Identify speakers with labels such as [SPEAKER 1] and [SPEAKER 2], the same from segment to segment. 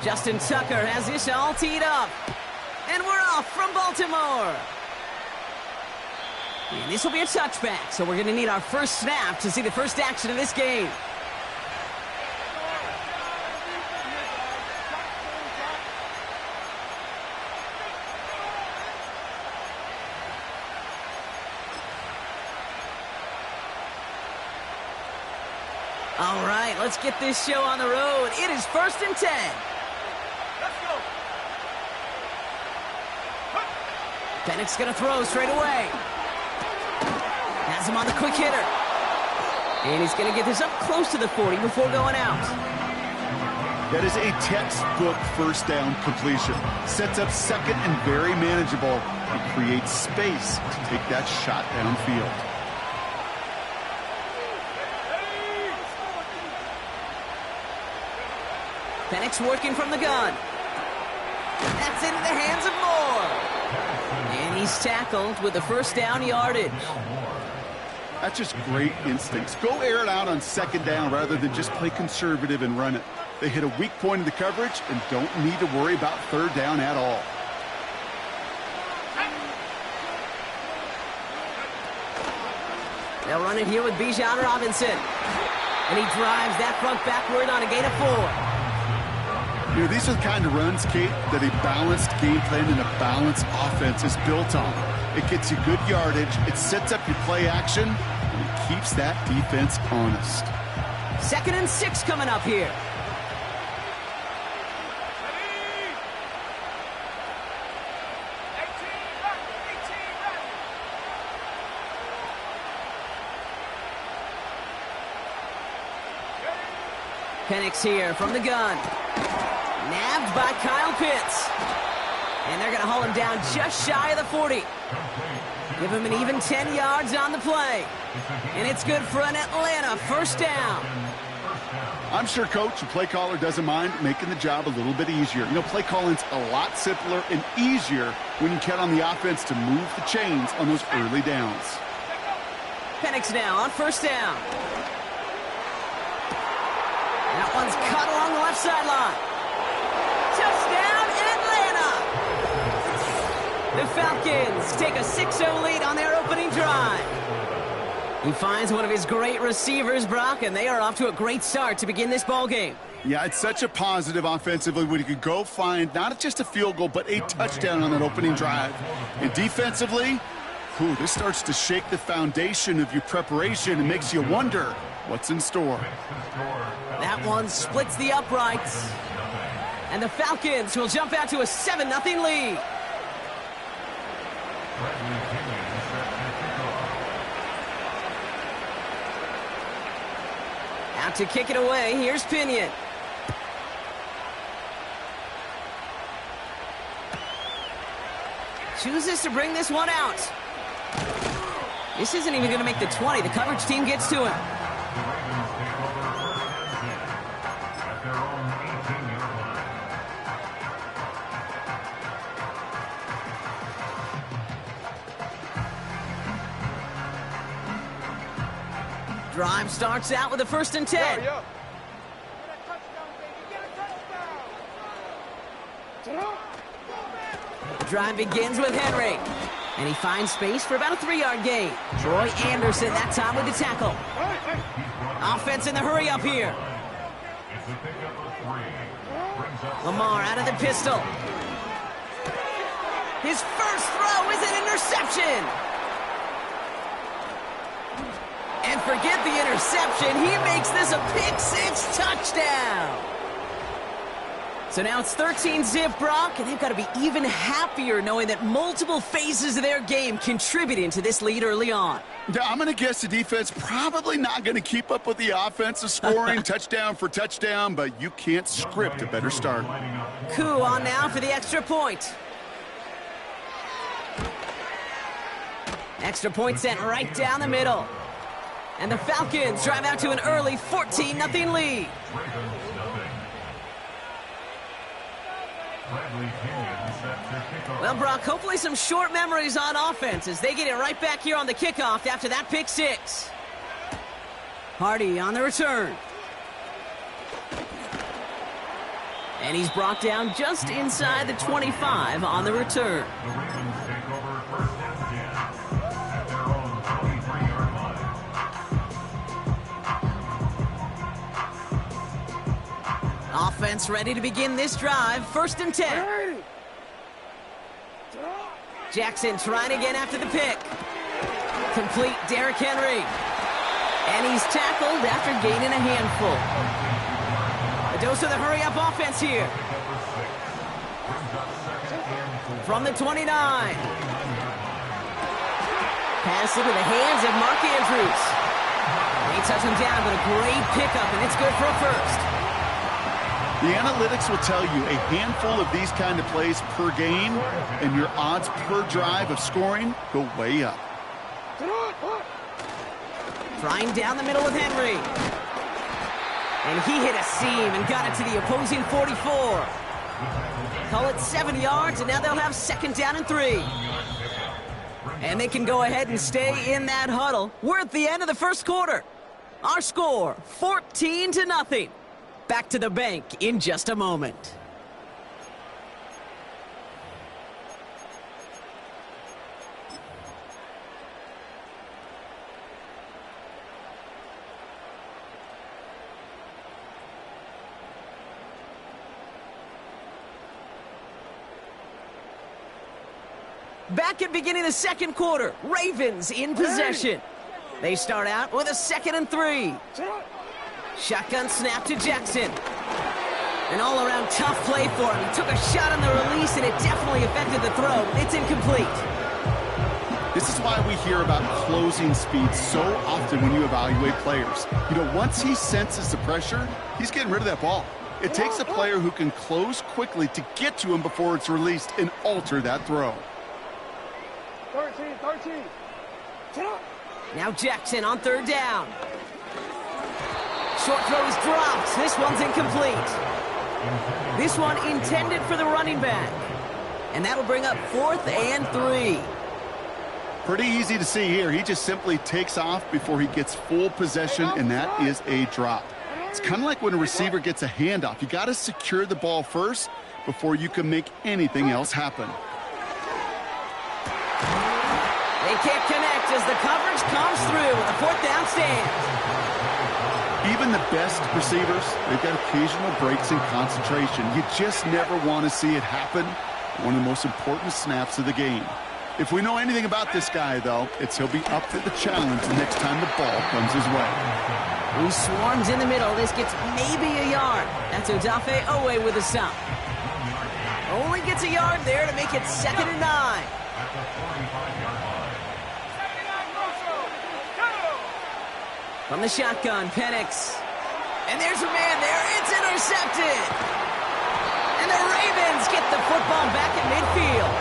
[SPEAKER 1] Justin Tucker has this all teed up. And we're off from Baltimore. And this will be a touchback, so we're going to need our first snap to see the first action of this game. All right, let's get this show on the road. It is 1st and 10. Let's go. Penix going to throw straight away. Has him on the quick hitter. And he's going to get this up close to the 40 before going out.
[SPEAKER 2] That is a textbook first down completion. Sets up second and very manageable. It creates space to take that shot downfield.
[SPEAKER 1] Penix working from the gun. That's into the hands of Moore. And he's tackled with the first down yardage.
[SPEAKER 2] That's just great instincts. Go air it out on second down rather than just play conservative and run it. They hit a weak point in the coverage and don't need to worry about third down at all.
[SPEAKER 1] They'll run it here with Bijan Robinson. And he drives that front backward on a gain of 4.
[SPEAKER 2] You know, these are the kind of runs, Kate, that a balanced game plan and a balanced offense is built on. It gets you good yardage, it sets up your play action, and it keeps that defense honest.
[SPEAKER 1] 2nd and 6 coming up here. Penix here from the gun. Nabbed by Kyle Pitts. And they're going to haul him down just shy of the 40. Give him an even 10 yards on the play. And it's good for an Atlanta first down.
[SPEAKER 2] I'm sure Coach, the play caller, doesn't mind making the job a little bit easier. You know, play calling's a lot simpler and easier when you count on the offense to move the chains on those early downs.
[SPEAKER 1] Penix now on first down. That one's cut along the left sideline. Touchdown, Atlanta! The Falcons take a 6-0 lead on their opening drive. He finds one of his great receivers, Brock, and they are off to a great start to begin this ballgame.
[SPEAKER 2] Yeah, it's such a positive offensively when you could go find not just a field goal, but a touchdown on that opening drive. And defensively, this starts to shake the foundation of your preparation and makes you wonder what's in store.
[SPEAKER 1] That one splits the uprights. And the Falcons will jump out to a 7-0 lead. Out to kick it away, here's Pinion. Chooses to bring this one out. This isn't even going to make the 20. The coverage team gets to him. Drive starts out with a 1st and 10. Drive begins with Henry. And he finds space for about a 3-yard gain. Troy Anderson that time with the tackle. Offense in the hurry up here. Lamar out of the pistol. His first throw is an interception. And forget the interception. He makes this a pick-6 touchdown. So now it's 13-zip, Brock, and they've got to be even happier knowing that multiple phases of their game contributing to this lead early on.
[SPEAKER 2] Yeah, I'm going to guess the defense probably not going to keep up with the offensive scoring touchdown for touchdown, but you can't script a better start.
[SPEAKER 1] Koo on now for the extra point. Extra point sent right down the middle. And the Falcons drive out to an early 14-0 lead. Well, Brock, hopefully some short memories on offense as they get it right back here on the kickoff after that pick-6. Hardy on the return. And he's brought down just inside the 25 on the return. Offense ready to begin this drive. 1st and 10. Jackson trying again after the pick. Complete, Derrick Henry. And he's tackled after gaining a handful. A dose of the hurry-up offense here. From the 29. Pass into the hands of Mark Andrews. They touch him down, but a great pickup, and it's good for a first.
[SPEAKER 2] The analytics will tell you a handful of these kind of plays per game, and your odds per drive of scoring go way up.
[SPEAKER 1] Trying down the middle with Henry. And he hit a seam and got it to the opposing 44. Call it 7 yards, and now they'll have 2nd down and 3. And they can go ahead and stay in that huddle. We're at the end of the 1st quarter. Our score, 14-0. Back to the bank in just a moment. Back at beginning of the 2nd quarter, Ravens in possession. They start out with a 2nd and 3. Shotgun snap to Jackson. An all-around tough play for him. He took a shot on the release, and it definitely affected the throw. It's incomplete.
[SPEAKER 2] This is why we hear about closing speed so often when you evaluate players. You know, once he senses the pressure, he's getting rid of that ball. It takes a player who can close quickly to get to him before it's released and alter that throw.
[SPEAKER 3] 13.
[SPEAKER 1] Now Jackson on 3rd down. Short throw is dropped. This one's incomplete. This one intended for the running back. And that'll bring up 4th and 3.
[SPEAKER 2] Pretty easy to see here. He just simply takes off before he gets full possession, and that is a drop. It's kind of like when a receiver gets a handoff. You got to secure the ball first before you can make anything else happen.
[SPEAKER 1] They can't connect as the coverage comes through with a 4th down stand.
[SPEAKER 2] Even the best receivers, they've got occasional breaks in concentration. You just never want to see it happen. One of the most important snaps of the game. If we know anything about this guy, though, it's he'll be up for the challenge the next time the ball comes his way.
[SPEAKER 1] He swarms in the middle. This gets maybe a yard. That's Odafe Owe with a stop. Only gets a yard there to make it 2nd and 9. From the shotgun, Penix. And there's a man there. It's intercepted. And the Ravens get the football back at midfield.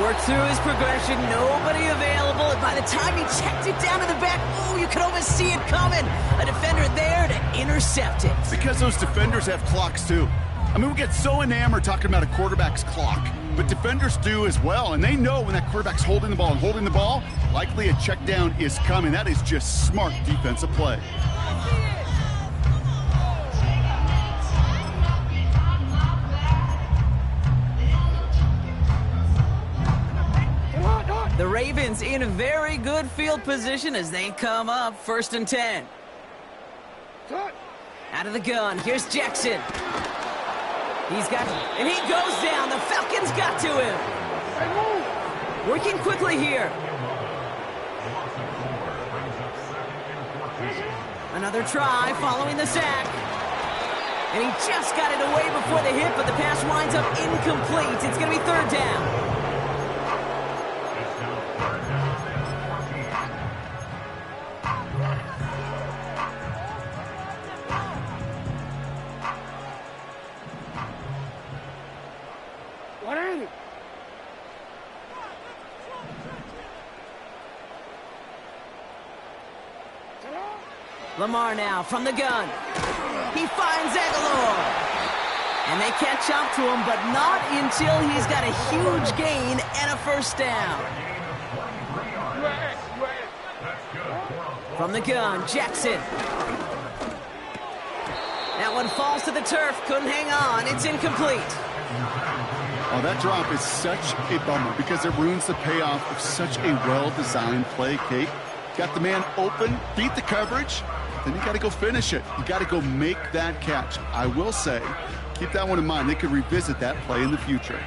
[SPEAKER 1] Worked through his progression. Nobody available. And by the time he checked it down to the back, oh, you could almost see it coming. A defender there to intercept it.
[SPEAKER 2] Because those defenders have clocks, too. I mean, we get so enamored talking about a quarterback's clock, but defenders do as well, and they know when that quarterback's holding the ball and holding the ball, likely a check down is coming. That is just smart defensive play.
[SPEAKER 1] The Ravens in a very good field position as they come up 1st and 10. Out of the gun, here's Jackson. He's got, and he goes down. The Falcons got to him. Working quickly here. Another try following the sack. And he just got it away before the hit, but the pass winds up incomplete. It's going to be 3rd down. Lamar now from the gun. He finds Aguilar. And they catch up to him, but not until he's got a huge gain and a 1st down. From the gun, Jackson. That one one falls to the turf. Couldn't hang on. It's incomplete.
[SPEAKER 2] Oh, that drop is such a bummer because it ruins the payoff of such a well-designed play, Kate. Got the man open, beat the coverage, then you got to go finish it. You got to go make that catch. I will say, keep that one in mind. They could revisit that play in the future.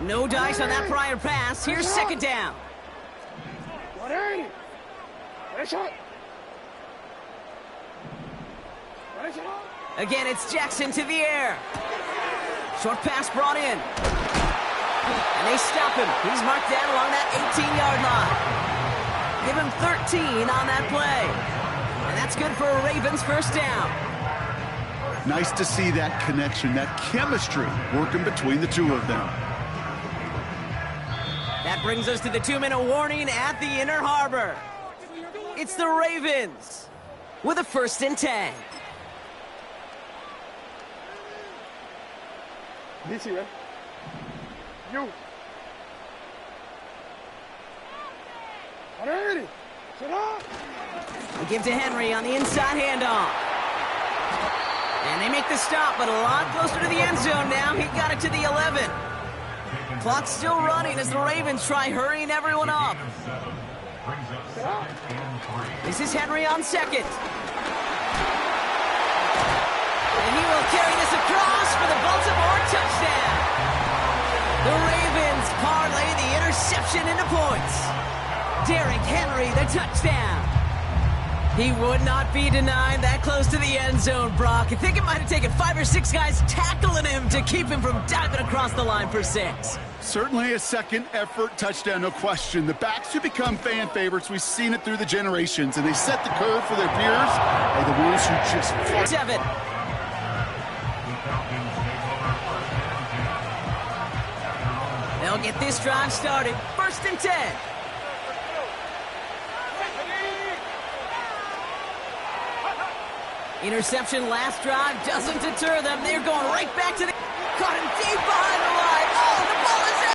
[SPEAKER 1] No dice on that prior pass. Here's second down. Again, it's Jackson to the air. Short pass brought in. And they stop him. He's marked down along that 18-yard line. Give him 13 on that play. And that's good for a Ravens first down.
[SPEAKER 2] Nice to see that connection, that chemistry working between the two of them.
[SPEAKER 1] That brings us to the 2-minute warning at the Inner Harbor. It's the Ravens with a 1st and 10. We give to Henry on the inside handoff. And they make the stop, but a lot closer to the end zone now. He got it to the 11. Clock's still running as the Ravens try hurrying everyone up. This is Henry on second. And he will carry this across for the Baltimore touchdown. The Ravens parlay the interception into points. Derrick Henry, the touchdown. He would not be denied that close to the end zone, Brock. I think it might have taken 5 or 6 guys tackling him to keep him from diving across the line for 6.
[SPEAKER 2] Certainly a second effort touchdown, no question. The backs who become fan favorites, we've seen it through the generations, and they set the curve for their peers, are the ones who just...
[SPEAKER 1] 7. They'll get this drive started. 1st and 10. Interception last drive doesn't deter them. They're going right back to the... Caught him deep behind the